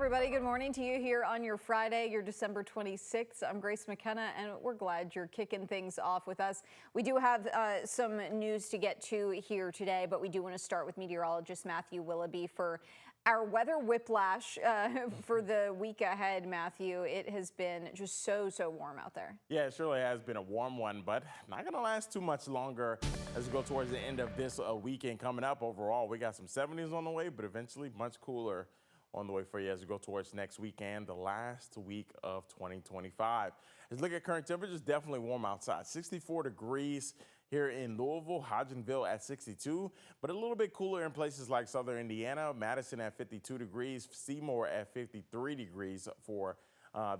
everybody. Good morning to you here on your Friday, your December 26th. I'm Grace McKenna, and we're glad you're kicking things off with us. We do have some news to get to here today, but we do want to start with meteorologist Matthew Willoughby for our weather whiplash for the week ahead. Matthew, it has been just so warm out there. Yeah, it surely has been a warm one, but not going to last too much longer as we go towards the end of this weekend coming up. Overall, we got some 70s on the way, but eventually much cooler on the way for you as we go towards next weekend, the last week of 2025. As we look at current temperatures, definitely warm outside. 64 degrees here in Louisville, Hodgenville at 62, but a little bit cooler in places like southern Indiana, Madison at 52 degrees, Seymour at 53 degrees for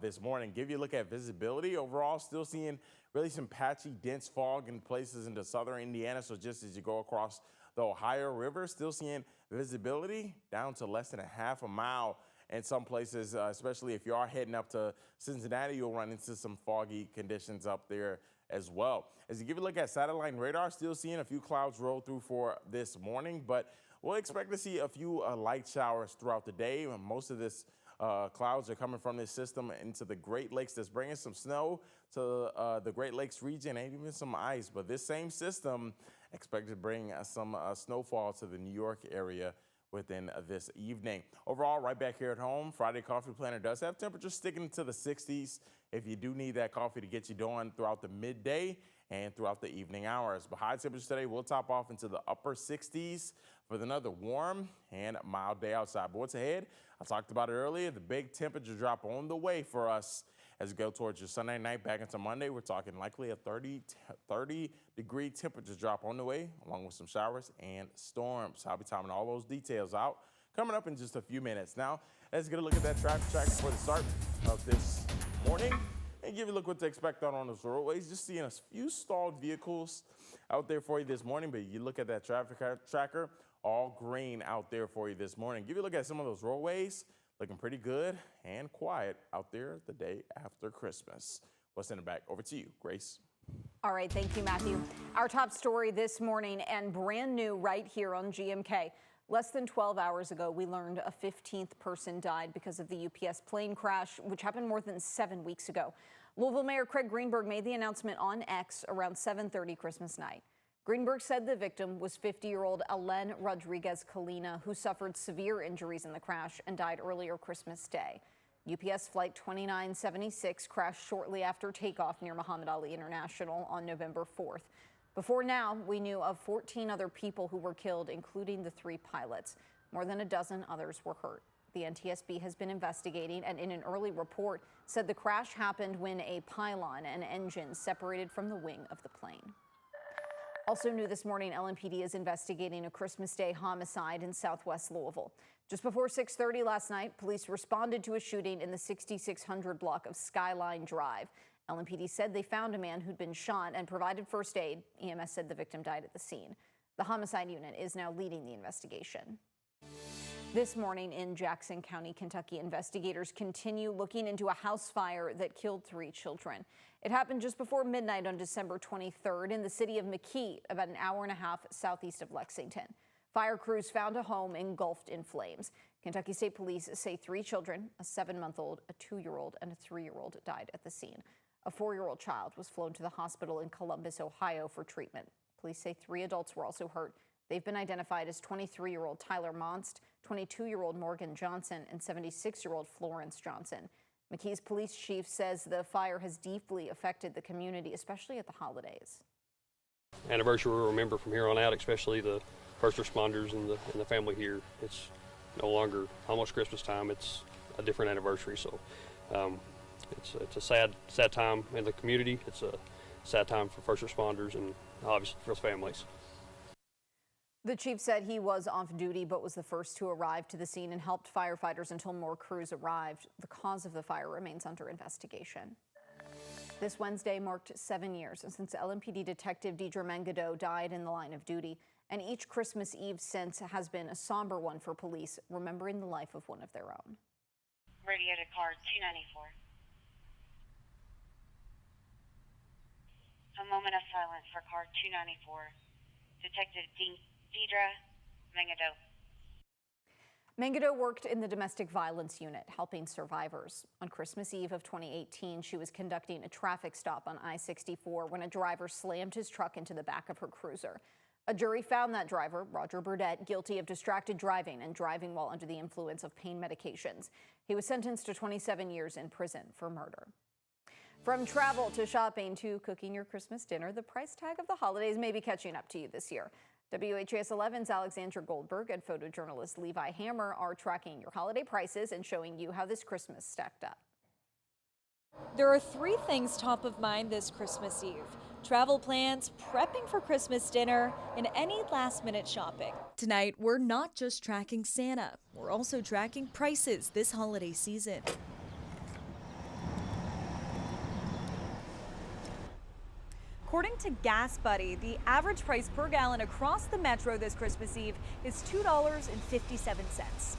this morning. Give you a look at visibility. Overall, still seeing really some patchy, dense fog in places into southern Indiana. So just as you go across the Ohio River, still seeing visibility down to less than a half a mile in some places, especially if you are heading up to Cincinnati, you'll run into some foggy conditions up there as well. As you give a look at satellite radar, still seeing a few clouds roll through for this morning, but we'll expect to see a few light showers throughout the day. Most of this clouds are coming from this system into the Great Lakes that's bringing some snow to the Great Lakes region and even some ice. But this same system expected to bring some snowfall to the New York area within this evening. Overall, right back here at home, Friday Coffee Planner does have temperatures sticking to the 60s if you do need that coffee to get you going throughout the midday and throughout the evening hours. But high temperatures today will top off into the upper 60s for another warm and mild day outside. But what's ahead? I talked about it earlier, the big temperature drop on the way for us as we go towards your Sunday night back into Monday. We're talking likely a 30-degree temperature drop on the way, along with some showers and storms. I'll be timing all those details out coming up in just a few minutes. Now, let's get a look at that traffic track before the start of this morning and give you a look what to expect on those roadways. Just seeing a few stalled vehicles out there for you this morning, but you look at that traffic tracker, all green out there for you this morning. Give you a look at some of those roadways. Looking pretty good and quiet out there the day after Christmas. What's in the back? Over to you, Grace. All right, thank you, Matthew. Our top story this morning and brand new right here on GMK. Less than 12 hours ago, we learned a 15th person died because of the UPS plane crash, which happened more than 7 weeks ago. Louisville Mayor Craig Greenberg made the announcement on X around 7:30 Christmas night. Greenberg said the victim was 50-year-old Alen Rodriguez Colina, who suffered severe injuries in the crash and died earlier Christmas Day. UPS Flight 2976 crashed shortly after takeoff near Muhammad Ali International on November 4th. Before now, we knew of 14 other people who were killed, including the 3 pilots. More than a dozen others were hurt. The NTSB has been investigating and in an early report said the crash happened when a pylon and engine separated from the wing of the plane. Also new this morning, LMPD is investigating a Christmas Day homicide in southwest Louisville. Just before 6:30 last night, police responded to a shooting in the 6600 block of Skyline Drive. LMPD said they found a man who'd been shot and provided first aid. EMS said the victim died at the scene. The homicide unit is now leading the investigation. This morning in Jackson County, Kentucky, investigators continue looking into a house fire that killed 3 children. It happened just before midnight on December 23rd in the city of McKee, about an hour and a half southeast of Lexington. Fire crews found a home engulfed in flames. Kentucky State Police say 3 children, a 7-month-old, a 2-year-old, and a 3-year-old died at the scene. A 4-year-old child was flown to the hospital in Columbus, Ohio for treatment. Police say 3 adults were also hurt. They've been identified as 23-year-old Tyler Monst, 22-year-old Morgan Johnson, and 76-year-old Florence Johnson. McKee's police chief says the fire has deeply affected the community, especially at the holidays. Anniversary we'll remember from here on out, especially the first responders and the family here. It's no longer almost Christmas time. It's a different anniversary, so it's a sad time in the community. It's a sad time for first responders and obviously for families. The chief said he was off duty but was the first to arrive to the scene and helped firefighters until more crews arrived. The cause of the fire remains under investigation. This Wednesday marked 7 years since LMPD Detective Deidre Mangado died in the line of duty, and each Christmas Eve since has been a somber one for police, remembering the life of one of their own. Radio to car 294. A moment of silence for car 294. Detective Deidre Mangado. Mangado worked in the domestic violence unit, helping survivors. On Christmas Eve of 2018, she was conducting a traffic stop on I-64 when a driver slammed his truck into the back of her cruiser. A jury found that driver, Roger Burdett, guilty of distracted driving and driving while under the influence of pain medications. He was sentenced to 27 years in prison for murder. From travel to shopping to cooking your Christmas dinner, the price tag of the holidays may be catching up to you this year. WHAS11's Alexandra Goldberg and photojournalist Levi Hammer are tracking your holiday prices and showing you how this Christmas stacked up. There are three things top of mind this Christmas Eve: travel plans, prepping for Christmas dinner, and any last-minute shopping. Tonight, we're not just tracking Santa, we're also tracking prices this holiday season. According to Gas Buddy, the average price per gallon across the metro this Christmas Eve is $2.57.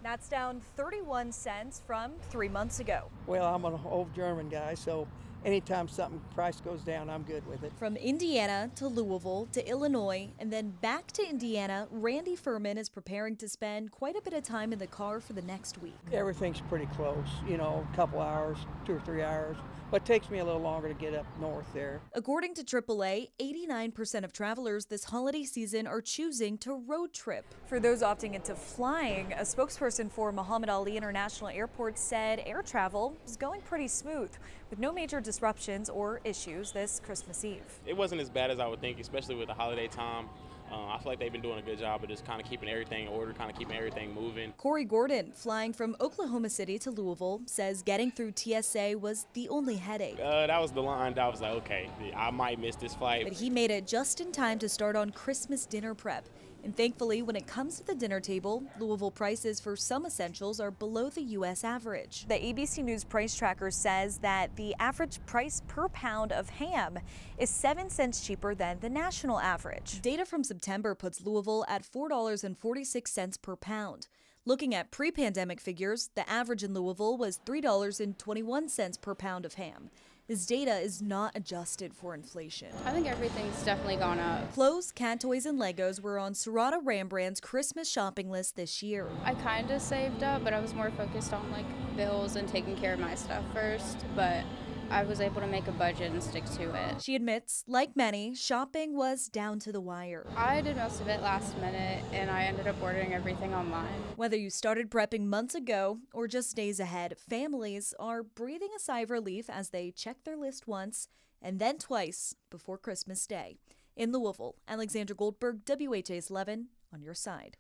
That's down 31 cents from 3 months ago. Well, I'm an old German guy, so anytime something price goes down, I'm good with it. From Indiana to Louisville to Illinois and then back to Indiana, Randy Furman is preparing to spend quite a bit of time in the car for the next week. Everything's pretty close, a couple hours, 2 or 3 hours. But it takes me a little longer to get up north there. According to AAA, 89% of travelers this holiday season are choosing to road trip. For those opting into flying, a spokesperson for Muhammad Ali International Airport said air travel is going pretty smooth, with no major disruptions or issues this Christmas Eve. It wasn't as bad as I would think, especially with the holiday time. I feel like they've been doing a good job of just kind of keeping everything in order, kind of keeping everything moving. Corey Gordon, flying from Oklahoma City to Louisville, says getting through TSA was the only headache. That was the line. I was like, okay, I might miss this flight. But he made it just in time to start on Christmas dinner prep. And thankfully, when it comes to the dinner table, Louisville prices for some essentials are below the U.S. average. The ABC News Price Tracker says that the average price per pound of ham is 7 cents cheaper than the national average. Data from September puts Louisville at $4.46 per pound. Looking at pre-pandemic figures, the average in Louisville was $3.21 per pound of ham. This data is not adjusted for inflation. I think everything's definitely gone up. Clothes, cat toys, and Legos were on Serrata Rambrand's Christmas shopping list this year. I kind of saved up, but I was more focused on bills and taking care of my stuff first, but I was able to make a budget and stick to it. She admits, like many, shopping was down to the wire. I did most of it last minute, and I ended up ordering everything online. Whether you started prepping months ago or just days ahead, families are breathing a sigh of relief as they check their list once and then twice before Christmas Day. In Louisville, Alexandra Goldberg, WHAS 11, on your side.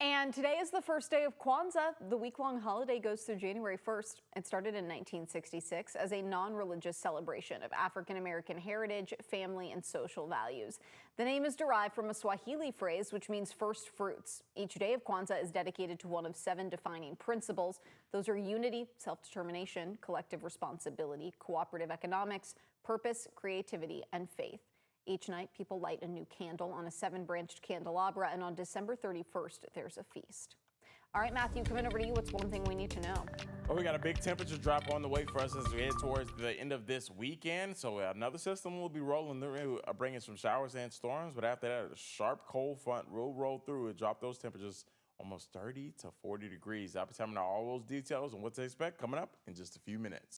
And today is the first day of Kwanzaa. The week-long holiday goes through January 1st. It started in 1966 as a non-religious celebration of African-American heritage, family, and social values. The name is derived from a Swahili phrase which means first fruits. Each day of Kwanzaa is dedicated to one of 7 defining principles. Those are unity, self-determination, collective responsibility, cooperative economics, purpose, creativity, and faith. Each night, people light a new candle on a 7-branched candelabra, and on December 31st, there's a feast. All right, Matthew, coming over to you. What's one thing we need to know? Well, we got a big temperature drop on the way for us as we head towards the end of this weekend. So another system will be rolling through, bringing some showers and storms. But after that, a sharp cold front will roll through and drop those temperatures almost 30 to 40 degrees. I'll be telling you all those details and what to expect coming up in just a few minutes.